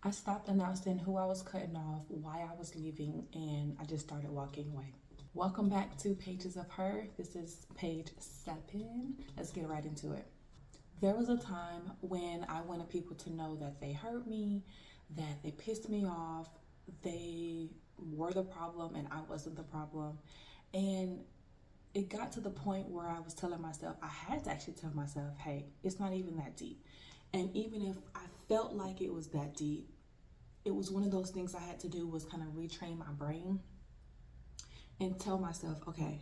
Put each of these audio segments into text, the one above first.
I stopped announcing who I was cutting off, why I was leaving, and I just started walking away. Welcome back to Pages of Her. This is page 7. Let's get right into it. There was a time when I wanted people to know that they hurt me, that they pissed me off, they were the problem and I wasn't the problem. And it got to the point where I was telling myself, I had to actually tell myself, hey, it's not even that deep. And even if I felt like it was that deep, it was one of those things I had to do was kind of retrain my brain and tell myself, okay,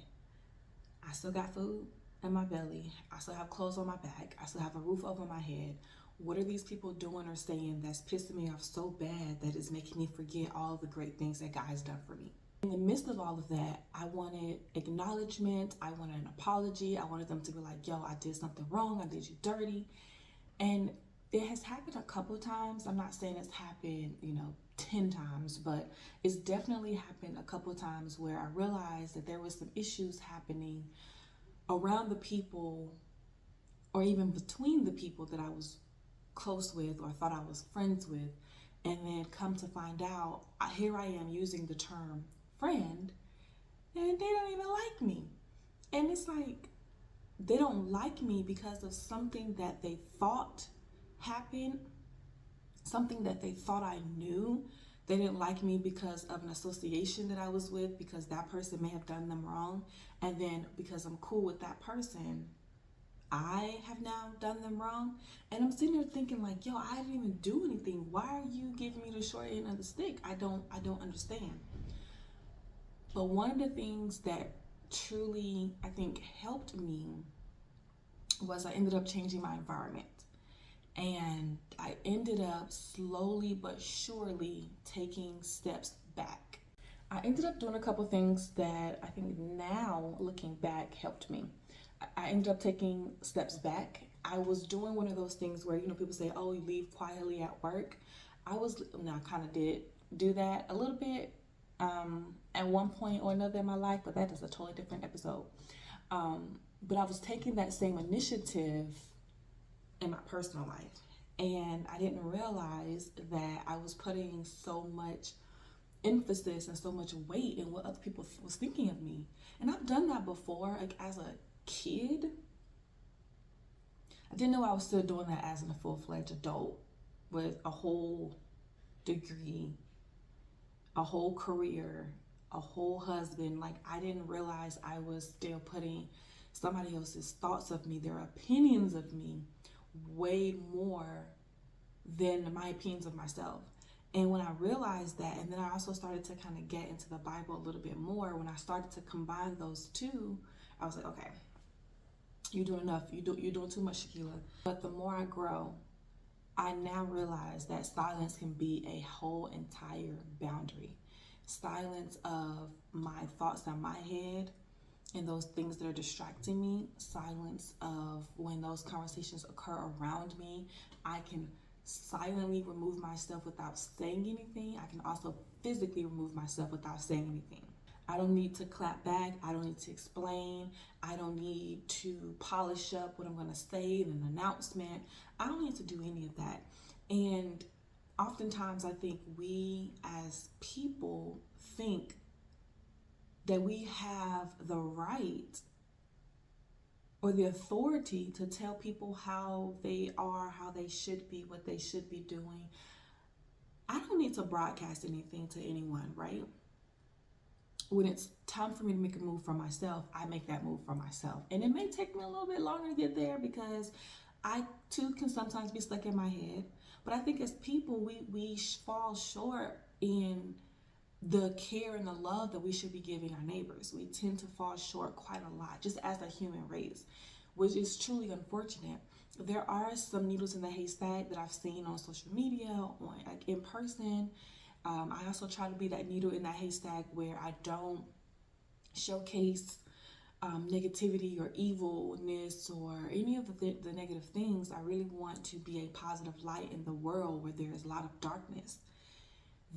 I still got food in my belly. I still have clothes on my back. I still have a roof over my head. What are these people doing or saying that's pissing me off so bad that it's making me forget all the great things that God has done for me? In the midst of all of that, I wanted acknowledgement. I wanted an apology. I wanted them to be like, yo, I did something wrong. I did you dirty. And it has happened a couple of times. I'm not saying it's happened, 10 times, but it's definitely happened a couple of times where I realized that there was some issues happening around the people or even between the people that I was close with or thought I was friends with. And then come to find out, here I am using the term friend and they don't even like me. And it's like, they don't like me because of something that they thought happened, something that they thought I knew. They didn't like me because of an association that I was with, because that person may have done them wrong. And then because I'm cool with that person, I have now done them wrong. And I'm sitting there thinking like, yo, I didn't even do anything. Why are you giving me the short end of the stick? I don't understand. But one of the things that truly, I think, helped me was I ended up changing my environment. And I ended up slowly but surely taking steps back. I ended up doing a couple things that I think now, looking back, helped me. I ended up taking steps back. I was doing one of those things where, people say, oh, you leave quietly at work. I kind of did do that a little bit at one point or another in my life, but that is a totally different episode. But I was taking that same initiative in my personal life. And I didn't realize that I was putting so much emphasis and so much weight in what other people was thinking of me. And I've done that before, like as a kid. I didn't know I was still doing that as a full-fledged adult with a whole degree, a whole career, a whole husband. Like, I didn't realize I was still putting somebody else's thoughts of me, their opinions of me, way more than my opinions of myself. And when I realized that, and then I also started to kind of get into the Bible a little bit more, when I started to combine those two, I was like, okay, you're doing enough. You're doing too much, Shaquila. But the more I grow, I now realize that silence can be a whole entire boundary. Silence of my thoughts in my head and those things that are distracting me. Silence of when those conversations occur around me. I can silently remove myself without saying anything. I can also physically remove myself without saying anything. I don't need to clap back. I don't need to explain. I don't need to polish up what I'm going to say in an announcement. I don't need to do any of that. And oftentimes I think we as people think that we have the right or the authority to tell people how they are, how they should be, what they should be doing. I don't need to broadcast anything to anyone, right? When it's time for me to make a move for myself, I make that move for myself. And it may take me a little bit longer to get there because I too can sometimes be stuck in my head. But I think as people, we fall short in the care and the love that we should be giving our neighbors. We tend to fall short quite a lot, just as a human race, which is truly unfortunate. There are some needles in the haystack that I've seen on social media, on like in person. I also try to be that needle in that haystack where I don't showcase negativity or evilness or any of the negative things. I really want to be a positive light in the world where there is a lot of darkness.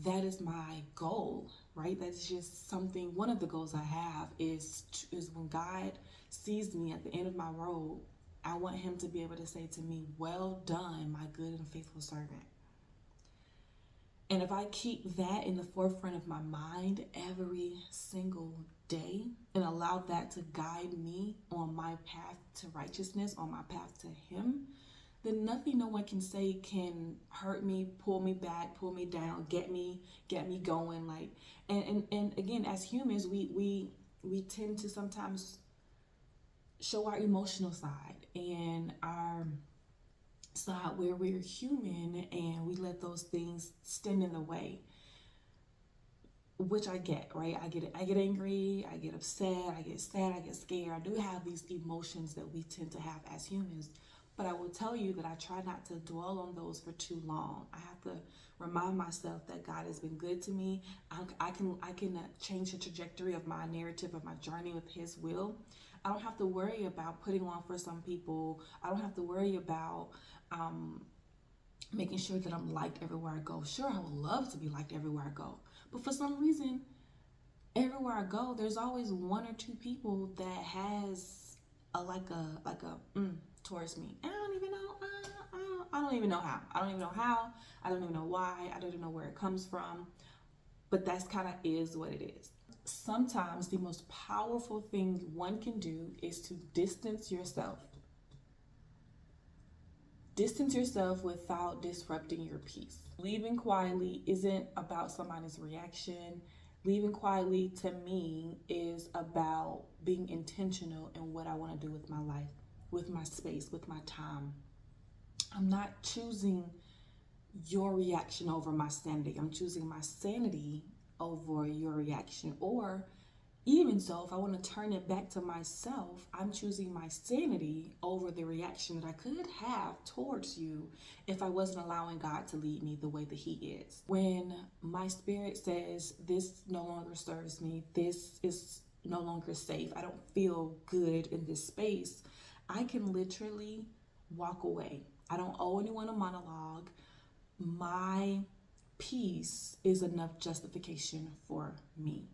That is my goal, right? That's just something, one of the goals I have is when God sees me at the end of my road, I want him to be able to say to me, well done, my good and faithful servant. And if I keep that in the forefront of my mind every single day and allow that to guide me on my path to righteousness, on my path to Him, then nothing no one can say can hurt me, pull me back, pull me down, get me going. Like, and again, as humans, we tend to sometimes show our emotional side and our side where we're human, and we let those things stand in the way, which I get, right? I get angry, I get upset, I get sad, I get scared. I do have these emotions that we tend to have as humans. But I will tell you that I try not to dwell on those for too long. I have to remind myself that God has been good to me. I can change the trajectory of my narrative, of my journey with His will. I don't have to worry about putting on for some people. I don't have to worry about making sure that I'm liked everywhere I go. Sure, I would love to be liked everywhere I go. But for some reason, everywhere I go, there's always one or two people that has a towards me. I don't even know. I don't even know how. I don't even know how. I don't even know why. I don't even know where it comes from. But that's kind of is what it is. Sometimes the most powerful thing one can do is to distance yourself. Distance yourself without disrupting your peace. Leaving quietly isn't about somebody's reaction. Leaving quietly to me is about being intentional in what I want to do with my life, with my space, with my time. I'm not choosing your reaction over my sanity. I'm choosing my sanity over your reaction. Or even so, if I want to turn it back to myself, I'm choosing my sanity over the reaction that I could have towards you if I wasn't allowing God to lead me the way that He is. When my spirit says, this no longer serves me, this is no longer safe, I don't feel good in this space, I can literally walk away. I don't owe anyone a monologue. My peace is enough justification for me.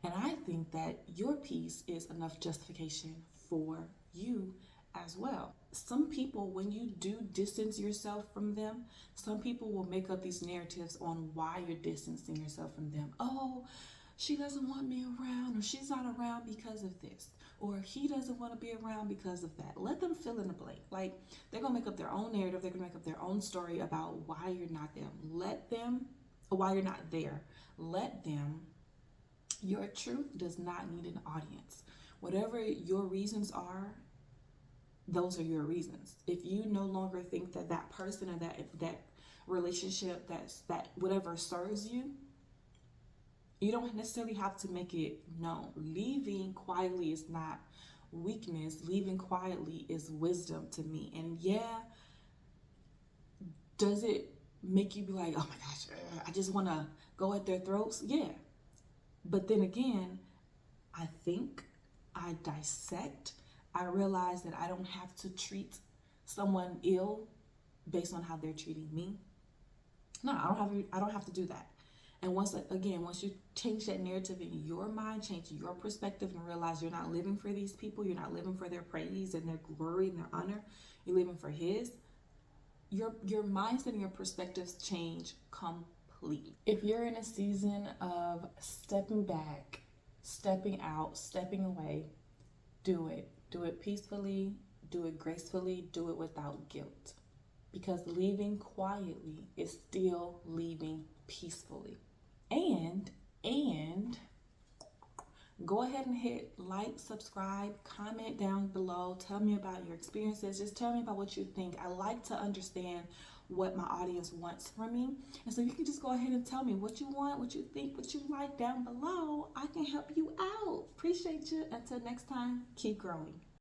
And I think that your peace is enough justification for you as well. Some people, when you do distance yourself from them, some people will make up these narratives on why you're distancing yourself from them. Oh, she doesn't want me around, or she's not around because of this, or he doesn't want to be around because of that. Let them fill in the blank. Like, they're going to make up their own narrative. They're going to make up their own story about why you're not them. Let them, or why you're not there. Let them. Your truth does not need an audience. Whatever your reasons are, those are your reasons. If you no longer think that that person or that relationship, that whatever serves you, you don't necessarily have to make it known. Leaving quietly is not weakness. Leaving quietly is wisdom to me. And yeah, does it make you be like, oh my gosh, I just want to go at their throats? Yeah. But then again, I think, I dissect, I realize that I don't have to treat someone ill based on how they're treating me. No, I don't have to do that. And once you change that narrative in your mind, change your perspective, and realize you're not living for these people, you're not living for their praise and their glory and their honor, you're living for His, your mindset and your perspectives change completely. If you're in a season of stepping back, stepping out, stepping away, do it. Do it peacefully, do it gracefully, do it without guilt. Because leaving quietly is still leaving peacefully. And go ahead and hit like, subscribe, comment down below. Tell me about your experiences. Just tell me about what you think. I like to understand what my audience wants from me. And so you can just go ahead and tell me what you want, what you think, what you like down below. I can help you out. Appreciate you. Until next time, keep growing.